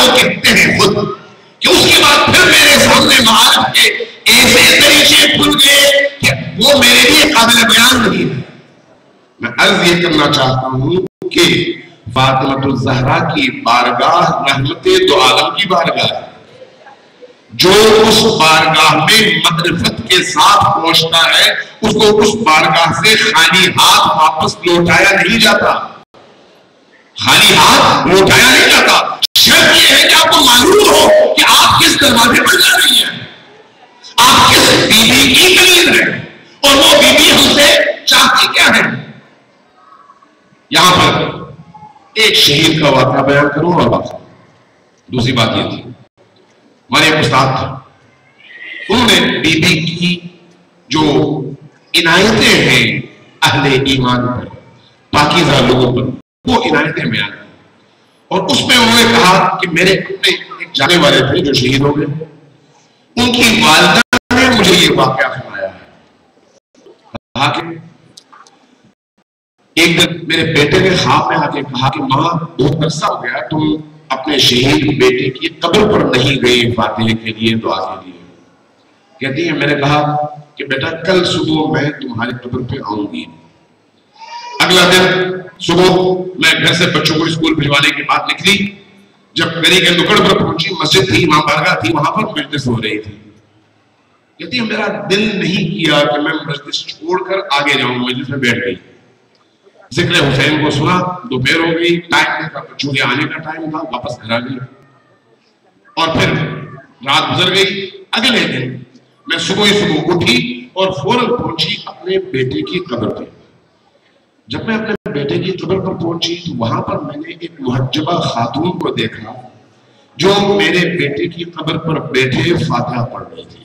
وہ کہتے ہیں خود کہ اس کے بعد پھر میرے سامنے معارف کے ایسے طریقے کھل گئے کہ وہ میرے لیے قابل بیان نہیں ہے۔ میں عرض یہ کرنا چاہتا ہوں کہ فاطمہ الزہرا کی بارگاہ رحمت دو عالم کی بارگاہ ہے۔ جو اس بارگاہ میں معرفت کے ساتھ پہنچتا ہے اس کو اس بارگاہ سے خالی ہاتھ واپس لوٹایا نہیں جاتا، خالی ہاتھ لوٹایا نہیں جاتا۔ شرط یہ ہے کہ آپ کو معلوم ہو کہ آپ کس دروازے پر جا رہی ہیں، آپ کس بی بی کی قریب ہیں اور وہ بی بی ہم سے چاہتی کیا ہے۔ یہاں پر ایک شہید کا واقعہ بیان کروں اور واقعہ دوسری بات یہ تھی، ہمارے ایک استاد تھے، انہوں نے بی بی کی جو عنایتیں ہیں اہل ایمان پر، پاکیزہ لوگوں پر، وہ عنایتیں بیان کی اور اس میں انہوں نے کہا کہ میرے اپنے ایک جانے والے تھے جو شہید ہو گئے، ان کی والدہ نے مجھے یہ واقعہ سنایا ہے۔ کہا کہ ایک دن میرے بیٹے نے خواب میں آ کے کہا کہ ماں بہت عرصہ ہو گیا تم اپنے شہید بیٹے کی قبر پر نہیں گئی فاتحے کے لیے دعا کے لیے۔ کہتی ہے میں نے کہا کہ بیٹا کل صبح میں تمہاری قبر پہ آؤں گی۔ اگلا دن صبح میں گھر سے بچوں کو اسکول بھجوانے کے بعد نکلی، جب گلی کے نکڑ پر پہنچی، مسجد تھی، وہاں بارگاہ تھی، وہاں پر مجلس ہو رہی تھی۔ کہتی ہے میرا دل نہیں کیا کہ میں مجلس چھوڑ کر آگے جاؤں، مجلس میں بیٹھ گئی۔ ذکر حسین کو سنا، دوپہر ہو گئی، ٹائم تھا، بچوں کے آنے کا ٹائم تھا، واپس گھر آ گئی اور پھر رات گزر گئی۔ اگلے دن میں صبح ہی صبح اٹھی اور فوراً پہنچی اپنے بیٹے کی قبر پہ۔ جب میں اپنے بیٹے کی قبر پر پہنچی تو وہاں پر میں نے ایک محجبہ خاتون کو دیکھا جو میرے بیٹے کی قبر پر بیٹھے فاتحہ پڑھ رہی تھی۔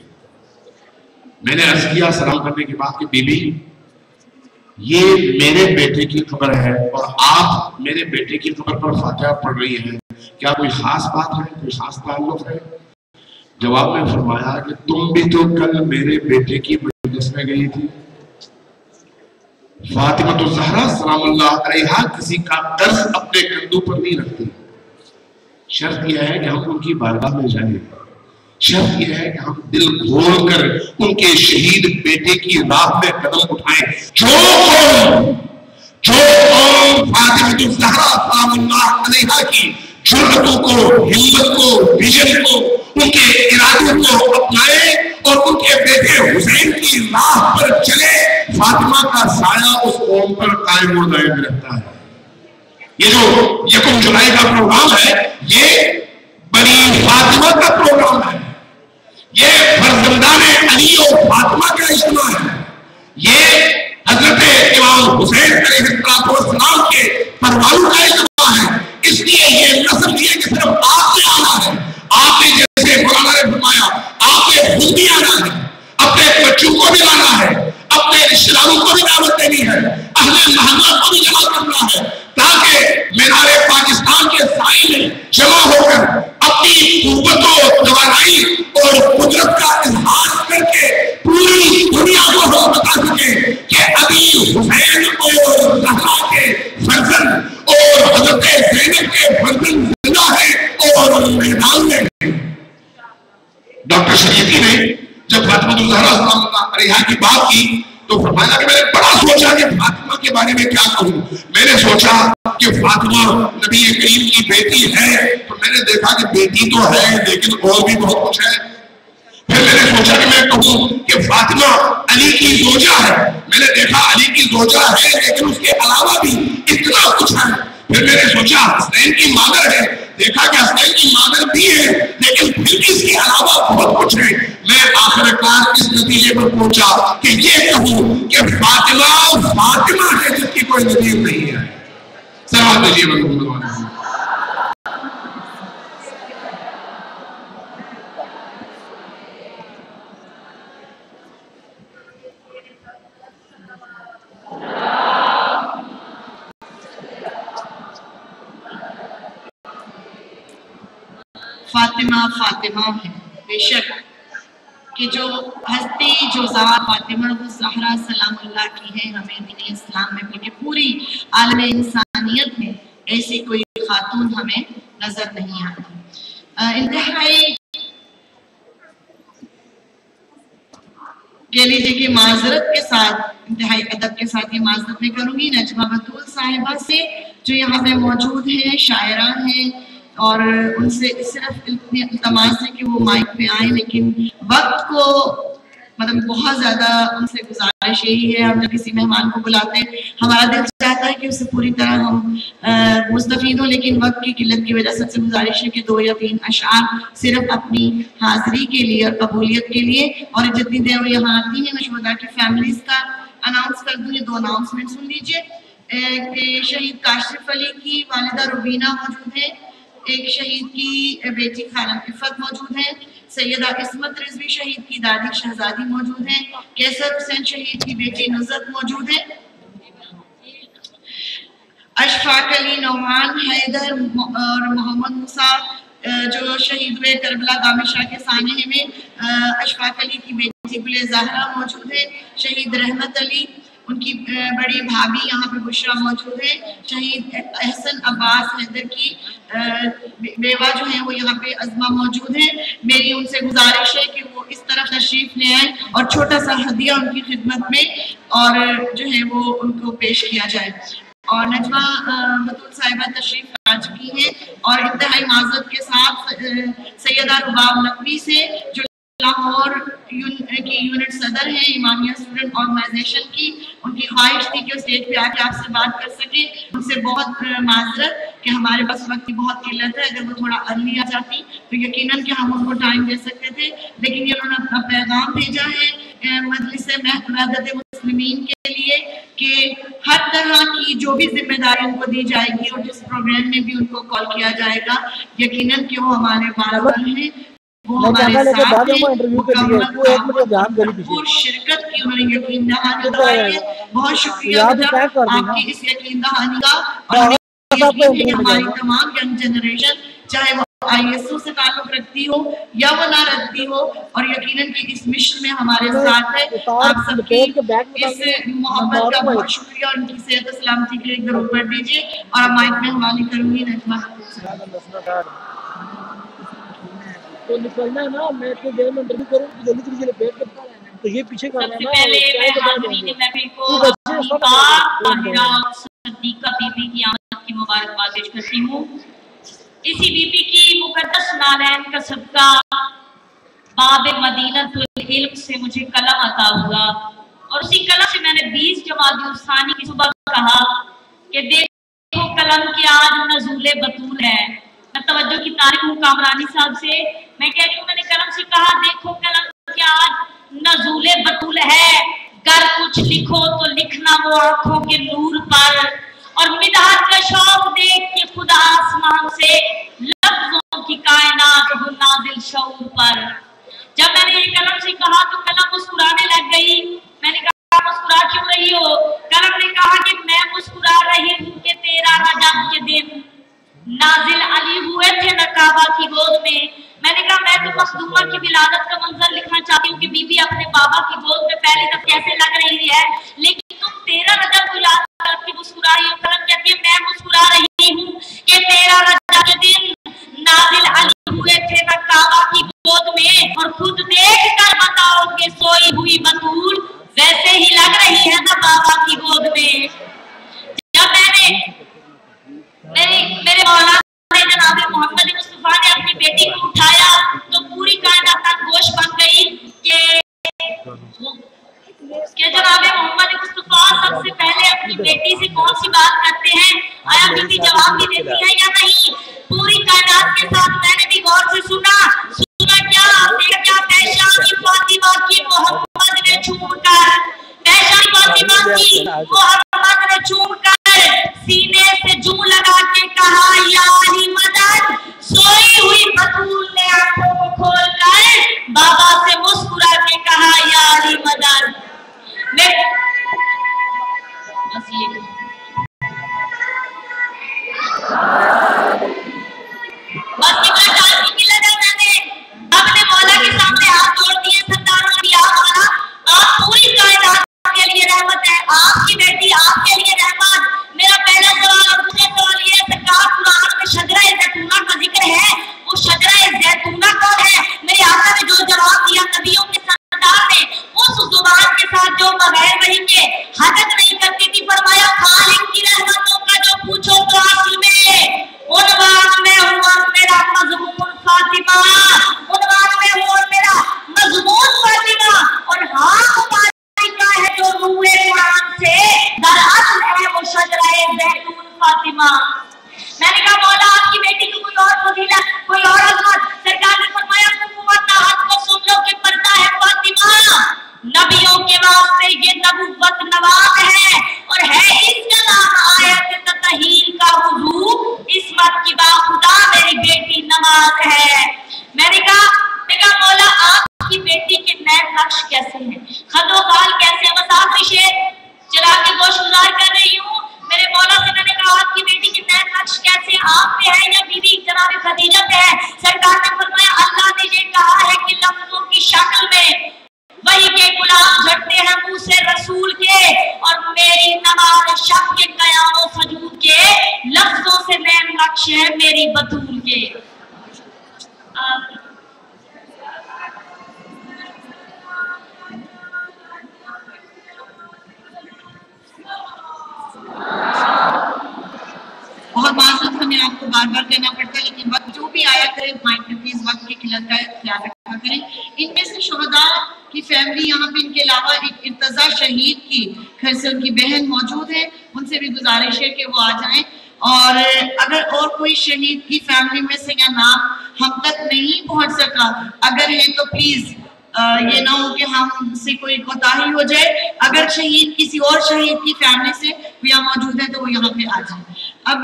میں نے عرض کیا سلام کرنے کے بعد کہ بی بی یہ میرے بیٹے کی قبر ہے اور آپ میرے بیٹے کی قبر پر فاتحہ پڑھ رہی ہیں، کیا کوئی خاص بات ہے، کوئی خاص تعلق ہے؟ جواب میں فرمایا کہ تم بھی تو کل میرے بیٹے کی مجلس میں گئی تھی۔ فاطمہ الزہرا سلام اللہ علیہا کسی کا قرض اپنے کندھوں پر نہیں رکھتی۔ شرط یہ ہے کہ ہم ان کی بارگاہ میں جائیں، شرط یہ ہے کہ ہم دل کھول کر ان کے شہید بیٹے کی راہ میں قدم اٹھائیں۔ جو قوم فاطمہ الزہرا سلام اللہ علیہا کی جرأتوں کو، ہمت کو، ویژن کو، ان کے ارادوں کو اپنائے اور ان کے بیٹے حسین کی راہ پر چلے، فاطمہ کا سایہ اس قوم پر قائم و دائم رہتا ہے۔ یہ جو 1 جولائی کا پروگرام ہے یہ بنی فاطمہ کا پروگرام ہے، یہ فرزندان علی و فاطمہ کا اجتماع ہے، یہ حضرت امام حسین علیہ السلام کے پروانوں کا اجتماع ہے۔ اس لیے یہ نصب یہ کہ صرف آپ نے آنا ہے، آپ نے جیسے مولانا نے فرمایا آپ نے خود بھی آنا ہے، اپنے بچوں کو بھی لانا ہے، اپنے رشتہ داروں کو بھی دعوت دینی ہے، اہل محلہ کو بھی جمع کرنا ہے، تاکہ مینار پاکستان کے سائے میں جمع ہو کر اپنی قوت و توانائی اور قدرت کا اظہار کر کے پوری دنیا کو ہم بتا سکیں کہ ابھی حسین اور زہرا کے فرزند اور حضرت زینب کے فرزند زندہ ہیں اور میدان میں ہیں۔ ڈاکٹر شریفی نے جب فاطمہ الزہرا سلام اللہ علیہا کی بات کی تو فرمایا کہ میں نے بڑا سوچا کہ فاطمہ کے بارے میں کیا کہوں۔ میں نے سوچا کہ فاطمہ نبی کریم کی بیٹی ہے تو میں نے دیکھا کہ بیٹی تو ہے لیکن اور بھی بہت کچھ ہے۔ پھر میں نے سوچا کہ میں کہوں کہ فاطمہ علی کی زوجہ ہے، میں نے دیکھا علی کی زوجہ ہے لیکن اس کے علاوہ بھی اتنا کچھ ہے۔ پھر میں نے سوچا حسین کی مادر ہے، دیکھا کہ حسین کی مادر بھی ہے لیکن پھر اس کے علاوہ بہت کچھ ہے۔ میں آخر کار اس نتیجے پر پہنچا کہ یہ کہوں کہ فاطمہ ہے جس کی کوئی نظیر نہیں ہے۔ سلام دیجیے محمد علیہ۔ فاطمہ فاطمہ ہے، بے شک کہ جو ہستی جو ذات فاطمہ الزہرا سلام اللہ کی ہے، ہمیں دین اسلام میں بلکہ پوری عالم انسانیت میں ایسی کوئی خاتون ہمیں نظر نہیں آتی۔ इंतहाई कह लीजिए कि माजरत के साथ, इंतहाई अदब के साथ ये माजरत मैं करूंगी नजमा बतूल साहिबा से, जो यहाँ पे मौजूद है, शायरा हैं, और उनसे सिर्फ इल्तमास है कि वो माइक पे आए, लेकिन वक्त को मतलब बहुत ज़्यादा उनसे गुजारिश यही है, हम जब किसी मेहमान को बुलाते हैं हमारा दिल चाहता है कि उससे पूरी तरह हम मुस्तफीद हों, लेकिन वक्त की किल्लत की वजह से सबसे गुजारिश है कि 2 या 3 अशआर सिर्फ अपनी हाजिरी के लिए और कबूलियत के लिए। और जितनी देर वो यहाँ आती हैं मैं शुहदा की फैमिलीज़ का अनाउंस कर दूँ। ये 2 अनाउंसमेंट सुन लीजिए कि शहीद काशिफ अली की वालिदा रुबीना मौजूद है, एक शहीद की बेटी खानम इफ़त मौजूद है, सैयदा इस्मत रिजवी शहीद की दादी शहजादी मौजूद है, कैसर हुसैन शहीद की बेटी नुज़रत मौजूद है, अशफाक अली नौमान हैदर और मोहम्मद मूसा जो शहीद हुए करबला दामिशा के सामने में, अशफाक अली की बेटी गुले ज़हरा मौजूद है, शहीद रहमत अली उनकी बड़ी भाभी यहाँ पे बुशरा मौजूद है, शहीद एहसन अब्बास हैदर की बेवा जो है वो यहाँ पे अज़मा मौजूद है। मेरी उनसे गुजारिश है कि वो इस तरफ तशरीफ ले आए और छोटा सा हदिया उनकी खिदमत में और जो है वो उनको पेश किया जाए। और नजमा बतूल साहिबा तशरीफ ला चुकी हैं और इंतहाई माजरत के साथ सैयदा रुबाब नकवी से जो लाहौर की यूनिट सदर है इमामिया स्टूडेंट ऑर्गेनाइजेशन की, उनकी ख्वाहिश थी कि वो स्टेज पे आके आपसे बात कर सके। उनसे बहुत माजरत कि हमारे पास वक्त की बहुत किल्लत है, अगर वो थोड़ा अर्ली आ जाती तो यकीनन कि हम उनको टाइम दे सकते थे, लेकिन ये उन्होंने अपना पैगाम भेजा है मजलिस महदत मुस्लिमीन के लिए कि हर तरह की जो भी जिम्मेदारी उनको दी जाएगी और जिस प्रोग्राम में भी उनको कॉल किया जाएगा यकीनन कि वो हमारे बारबर हैं, वो हमारे साथ शिरकत की उन्होंने यकीन दहानी दिलाई है। बहुत शुक्रिया आपकी इस यकीन दहानी का। और हमारी तमाम यंग जनरेशन चाहे वो ISO से ताल्लुक रखती हो या वो ना रखती हो, और यकीनन कि इस मिशन में हमारे साथ है। आप सबकी इस मोहब्बत का बहुत शुक्रिया और उनकी सेहत सलामती के लिए जरूर कर दीजिए। और माइक में हवाले करूंगी नजमा तो निकलना है ना, मैं तो देर में इंटरव्यू करूँ तो जल्दी जल्दी बैठ कर तो ये पीछे करना है ना। पहले मैं हाज़रीन महफिल को अपनी पाक ताहिरा सद्दीक़ा बीबी की आमद की मुबारकबाद पेश करती हूँ। इसी बीबी की मुक़द्दस नालैन का सदका बाब मदीनतुल इल्म से मुझे कलम अता हुआ और उसी कलम से मैंने 20 जमादी सानी की सुबह कहा कि देखो कलम की आज नज़ूले बतूल है। मैं तवज्जो की तारीफ हूँ कामरानी साहब से, मैं कह रही हूँ मैंने कलम से कहा देखो कलम की आज नज़ूले बतूल है, गर कुछ लिखो तो लिखना वो आंखों के नूर पर, और मिदाद का शौक देख के खुदा आसमान से लफ्जों की कायनात हो नाजिल शऊर पर। जब मैंने ये कलम से कहा तो कलम मुस्कुराने लग गई। मैंने कहा मुस्कुरा क्यों रही हो? कलम ने कहा कि मैं मुस्कुरा रही हूँ कि 13 रजब के दिन नाजिल अली हुए थे नकाबा की गोद में। मैंने कहा मैं तो मखदूमा की विलादत का मंजर लिखना चाहती हूँ कि बीबी अपने बाबा की गोद में पहली दफा कैसे लग रही है, लेकिन तुम 13 रजब को याद करके मुस्कुरा रही हो। कलम कहती है मैं मुस्कुरा रही हूँ कि 13 रजब के दिन नाजिल अली हुए थे नकाबा की गोद में, और खुद देख कर बताओ कि सोई हुई बतूल वैसे ही लग रही है ना बाबा की गोद में। जब मेरे मौलाना जनाब मोहम्मद मुस्तफा ने अपनी बेटी को उठाया तो पूरी कायनात गोश बन गई कि जनाब मोहम्मद मुस्तफा सबसे पहले अपनी बेटी से कौन सी बात करते हैं, आया बीबी जवाब भी देती है या नहीं। जनाब खदीजा पे है। सरकार ने फरमाया अल्लाह ने ये कहा है कि लफ्जों की शक्ल में वही के गुलाम झटते हैं मुंह से रसूल के, और मेरी नमाज शब के कयाम और सजूद के लफ्जों से नैन नक्श है मेरी बतूल के। बहुत माजूद हमें आपको बार बार कहना पड़ता है, लेकिन वक्त जो भी आया करे माइक में प्लीज वक्त की किल्लत का ख्याल रखा करें। इनमें से शुहदा की फैमिली यहाँ पे इनके अलावा एक इर्तजा शहीद की घर से उनकी बहन मौजूद है, उनसे भी गुजारिश है कि वो आ जाएं। और अगर और कोई शहीद की फैमिली में से या नाम हम तक नहीं पहुंच सका अगर है तो प्लीज ये ना हो कि हमसे कोई कोताही हो जाए। अगर शहीद किसी और शहीद की फैमिली से यहाँ मौजूद है तो वो यहाँ पे आ जाए। अब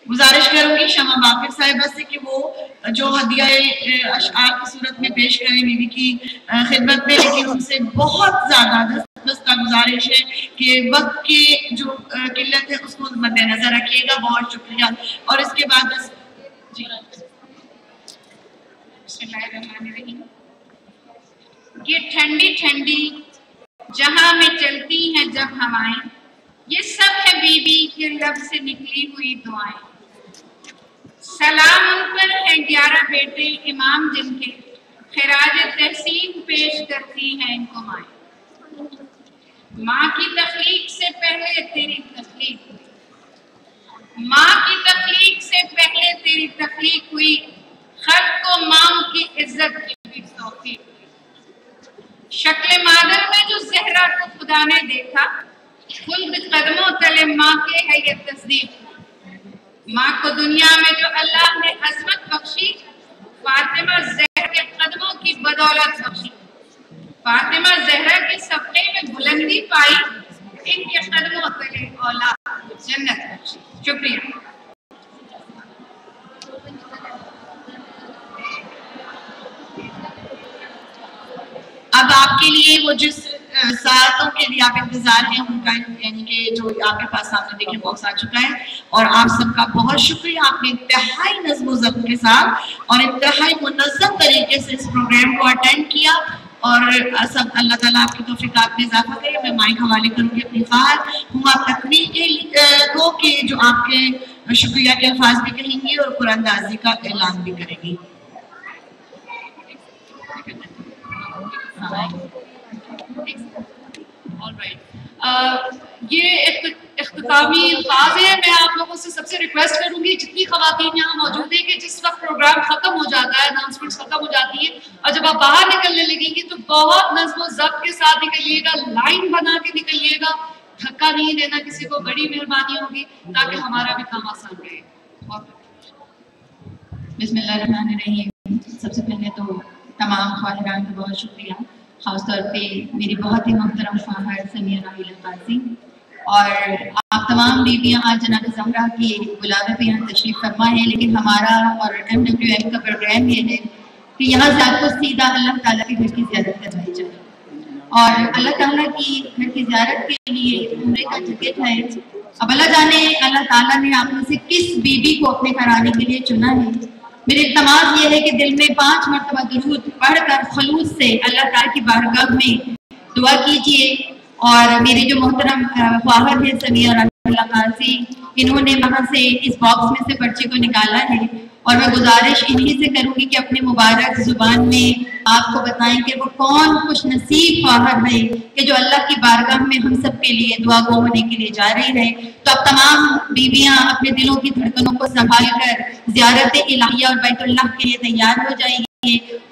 गुजारिश करूंगी शमा बाकिर साहिबा से कि वो जो हदिया अशआर की सूरत में पेश करें बीबी की खिदमत में, लेकिन उनसे बहुत ज्यादा दस्ता गुजारिश है कि वक्त की जो किल्लत है उसको मद्देनजर रखिएगा। बहुत शुक्रिया। और इसके बाद जी ये ठंडी ठंडी जहां में चलती हैं जब हवाएं, ये सब है बीबी के लब से निकली हुई दुआएं। सलाम उन पर है 11 बेटे इमाम जिनके खिराज तहसीन पेश करती हैं इनको माएं। माँ की तख्लीक से पहले तेरी तख्लीक हुई, माँ की तख्लीक से पहले तेरी तख्लीक हुई, खल्क को माँ की इज्जत की भी तौफीक हुई। शक्ल मादर में जो ज़हरा को खुदा ने देखा, खुद कदमों तले माँ के है ये तस्दीक। माँ को दुनिया में जो अल्लाह ने अज़मत बख्शी, फातिमा ज़हरा के कदमों की बदौलत बख्शी। फातिमा ज़हरा के सफ़े में बुलंदी पाई, इनके कदमों तले औलाद जन्नत बख्शी। शुक्रिया। अब आपके लिए वो जिस सातों के लिए आप इंतजार हैं उनका यानी कि जो आपके पास सामने देखिए बॉक्स आ चुका है, और आप सबका बहुत शुक्रिया। आपने इंतहाई नज़्म व ज़ब्त के साथ और इंतहाई मुनज़्ज़म तरीके से इस प्रोग्राम को अटेंड किया, और सब अल्लाह ताला आपकी तौफीक़ात में इजाफा करे। मैं माइक हवाले करूँगी अपनी ख़ार हुआ तकमील के को कि जो आपके शुक्रिया के अल्फाज भी कहेंगी और कुरानदाजी का ऐलान भी करेंगी। ये इख्तितामी अल्फाज है। मैं आप लोगों से सबसे रिक्वेस्ट करूंगी जितनी ख़वातीन यहाँ मौजूद है कि जिस वक्त प्रोग्राम ख़त्म हो जाता है, अनाउंसमेंट्स ख़त्म हो जाती है और जब आप बाहर निकलने लगेंगी तो बहुत नज़्म व ज़ब्त के साथ निकलिएगा, लाइन बना के निकलिएगा, धक्का नहीं देना किसी को, बड़ी मेहरबानी होगी ताकि हमारा भी काम आसान रहे। बिस्मिल्लाहिर्रहमानिर्रहीम। सबसे पहले तो तमाम ख्वाहिरान का बहुत शुक्रिया, ख़ासतौर पे मेरी बहुत ही मोहतरम ख्वाहिर समिया राहिला काजी, और आप तमाम बीवियाँ आज जनाब ज़हरा की बुलावे पे यहाँ तशरीफ़ फरमा है। लेकिन हमारा और MWM का प्रोग्राम ये है कि यहाँ से आपको सीधा अल्लाह ताला के घर की ज़ियारत करवाई जाए, और अल्लाह ताला की घर की ज़ियारत के लिए उम्रे का टिकट है। अब अल्लाह जाने अल्लाह ताला ने आप में से किस बीबी को अपने घर आने के लिए चुना है। मेरी इल्तमास ये है कि दिल में 5 मरतबा दुरूद पढ़कर खलूस से अल्लाह ताला की बारगाह में दुआ कीजिए। और मेरी जो मोहतरम ख्वाहिर है समिया राहिला काजी, इन्होंने वहाँ से इस बॉक्स में से पर्चे को निकाला है, और मैं गुजारिश इन्हीं से करूँगी कि अपने मुबारक ज़ुबान में आपको बताएं कि वो कौन खुश नसीब ख्वाहिर है कि जो अल्लाह की बारगाह में हम सब के लिए दुआ गो होने के लिए जा रही है। तो अब तमाम बीवियाँ अपने दिलों की धड़कनों को संभाल कर ज़ियारत इलाहिया और बैतुल्लाह के लिए तैयार हो जाएंगी,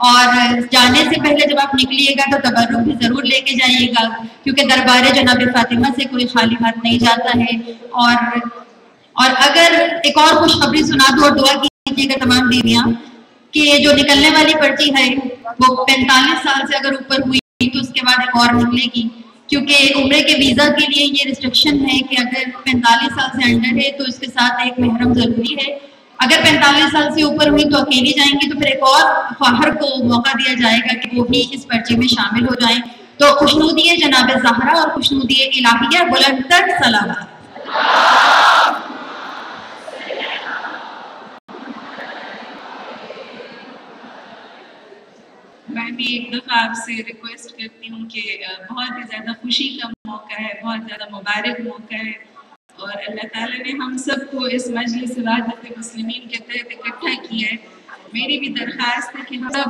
और जाने से पहले जब आप निकलिएगा तो तबर्रुक भी ज़रूर लेके जाइएगा, क्योंकि दरबार जनाब फातिमा से कोई खाली हाथ नहीं जाता है। और अगर एक और खुशखबरी सुना दो और दुआ कीजिएगा तमाम बीवियाँ कि जो निकलने वाली पर्ची है वो 45 साल से अगर ऊपर हुई तो उसके बाद एक और निकलेगी, क्योंकि उम्रे के वीज़ा के लिए ये रिस्ट्रिक्शन है कि अगर 45 साल से अंडर है तो इसके साथ एक महरम ज़रूरी है। अगर 45 साल से ऊपर हुई तो अकेली जाएंगी, तो फिर एक और ख्वाहिर को मौका दिया जाएगा कि वो भी इस पर्चे में शामिल हो जाएं। तो खुशनूदिए जनाब ज़हरा और खुशनूदिए इलाहिया, बुलंद तर सलावत। بھی ایک دفعہ آپ سے ریکویسٹ کرتی ہوں کہ بہت ہی زیادہ خوشی کا موقع ہے، بہت زیادہ مبارک موقع ہے، اور اللہ تعالیٰ نے ہم سب کو اس مجلس وحدت مسلمین کے تحت اکٹھا کیا ہے۔ میری بھی درخواست ہے کہ ہم سب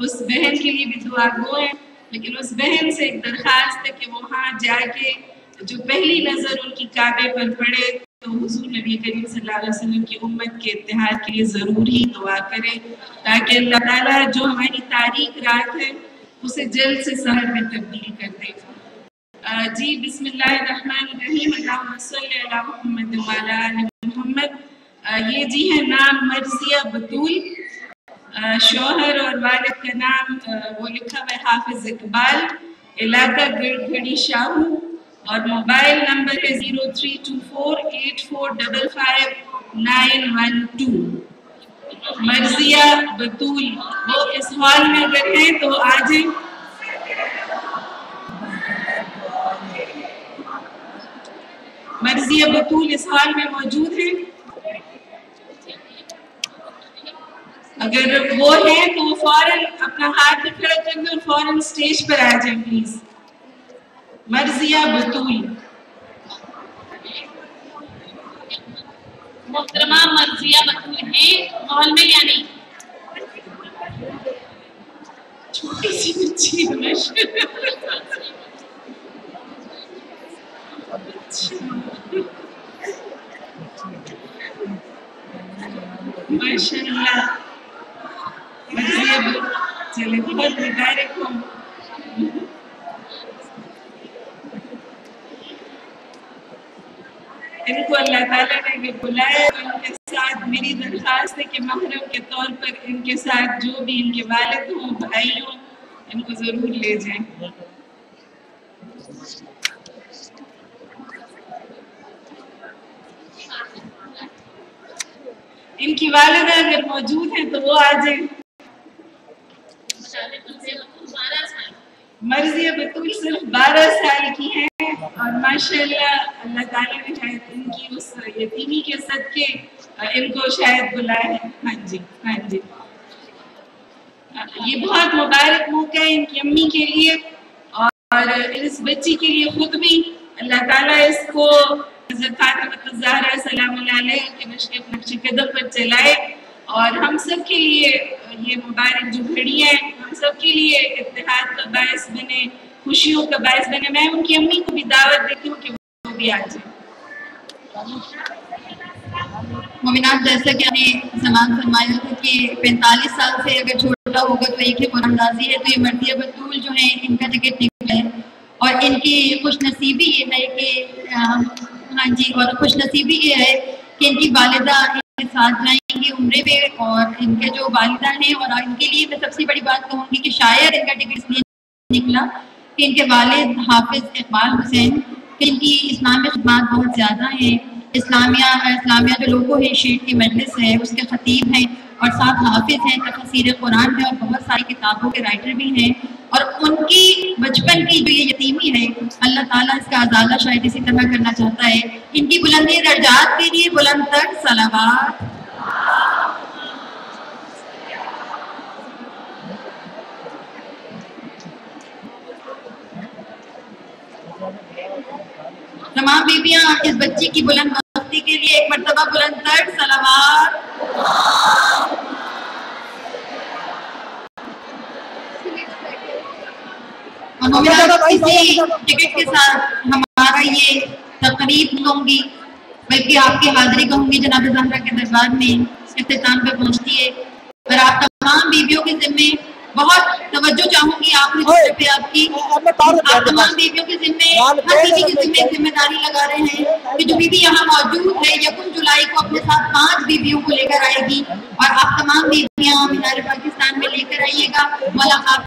اس بہن کے لیے بھی دعا گو ہیں، لیکن اس بہن سے ایک درخواست ہے کہ وہ وہاں جا کے جو پہلی نظر ان کی کعبے پر پڑے تو حضور نبی کریم صلی اللہ علیہ وسلم کی امت کے اتحاد کے لیے ضرور ہی دعا کرے، تاکہ اللہ تعالیٰ جو ہماری تاریک رات ہے اسے جلد سے سحر میں تبدیل کر دے۔ جی بسم اللہ الرحمن الرحیم، اللہم صلی علی محمد وعلی آل محمد۔ یہ جی ہے نام مرضیہ بطول، شوہر اور والد کا نام وہ لکھا ہوا ہے حافظ اقبال، علاقہ گڑگھڑی شاہو، اور موبائل نمبر ہے 032484555912۔ مرضیہ بطول، وہ اس ہال میں اگر ہیں تو آ جائیں۔ مرضیہ بطول اس ہال میں موجود ہیں، اگر وہ ہیں تو وہ فوراً اپنا ہاتھ بھی کھڑا کر دیں اور فوراً اسٹیج پر آ جائیں پلیز۔ مرضیہ بطول۔ محترمہ مرضیہ بطول ہیں ہال میں یا نہیں؟ چھوٹی سی بچی ہے ماشاء اللہ۔ مرضیہ چلے بہت مبارک ہوں۔ ان کو اللہ تعالیٰ نے اگر بلایا تو ان کے ساتھ میری درخواست ہے کہ محرم کے طور پر ان کے ساتھ جو بھی ان کے والد ہوں، بھائی ہوں، ان کو ضرور لے جائیں۔ ان کی والدہ اگر موجود ہیں تو وہ آ جائیں۔ مرضیہ بطول صرف 12 سال کی ہیں، اور ماشاءاللہ اللہ تعالیٰ نے شاید ان کی اس یتیمی کے صدقے ان کو شاید بلایا ہے۔ ہاں جی ہاں جی، یہ بہت مبارک موقع ہے ان کی امی کے لیے اور اس بچی کے لیے خود بھی۔ اللہ تعالیٰ اس کو حضرت فاطمہ الزہرا سلام اللہ علیہ کے نقش قدم پر چلائے، اور ہم سب کے لیے یہ مبارک جو گھڑی ہے ہم سب کے لیے اتحاد کا باعث بنے، خوشیوں کا باعث بنے۔ میں ان کی امی کو بھی دعوت دیتی ہوں کہ وہ بھی آ جائیں۔ مومنات، جیسا کہ ہم نے زمان فرمایا تھا کہ 45 سال سے اگر چھوٹا ہوگا تو ایک ہی قرآن اندازی ہے، تو یہ مرضیہ بطول جو ہیں ان کا ٹکٹ نکلا ہے، اور ان کی خوش نصیبی یہ ہے کہ ہاں جی، اور خوش نصیبی یہ ہے کہ ان کی والدہ ان کے ساتھ جائیں گی عمرے پہ، اور ان کے جو والدہ ہیں، اور ان کے لیے میں سب سے بڑی بات کہوں گی کہ شاید ان کا ٹکٹ اس لیے نکلا کہ ان کے والد حافظ اقبال حسین، کہ ان کی اسلام میں خدمات بہت زیادہ ہیں، اسلامیہ جو لوگو ہے شیٹ کی مجلس ہے اس کے خطیب ہیں، اور ساتھ حافظ ہیں، تفسیر قرآن ہے، اور بہت ساری کتابوں کے رائٹر بھی ہیں، اور ان کی بچپن کی جو یہ یتیمی ہے اللہ تعالیٰ اس کا ازالہ شاید اسی طرح کرنا چاہتا ہے۔ ان کی بلندی درجات کے لیے بلند تر صلوات۔ تمام بیویاں اس بچی کی بلند بختی کے لیے ایک مرتبہ بلند تر صلوات۔ اسی ٹکٹ کے ساتھ ہمارا یہ تقریب ہوں گی، بلکہ آپ کی حاضری کہوں گی جناب زہرا کے دربار میں اختتام پہ پہنچتی ہے، اور آپ تمام بیویوں کے ذمے بہت توجہ چاہوں گی آپ پہ آپ کی، آپ تمام بیویوں کے ذمے ہر بیوی کے ذمے ذمہ داری لگا رہے ہیں کہ جو بیوی یہاں موجود ہے 1 جولائی کو اپنے ساتھ 5 بیویوں کو لے کر آئے گی، اور آپ تمام بیویاں مینار پاکستان میں لے کر آئیے گا۔ ملاقات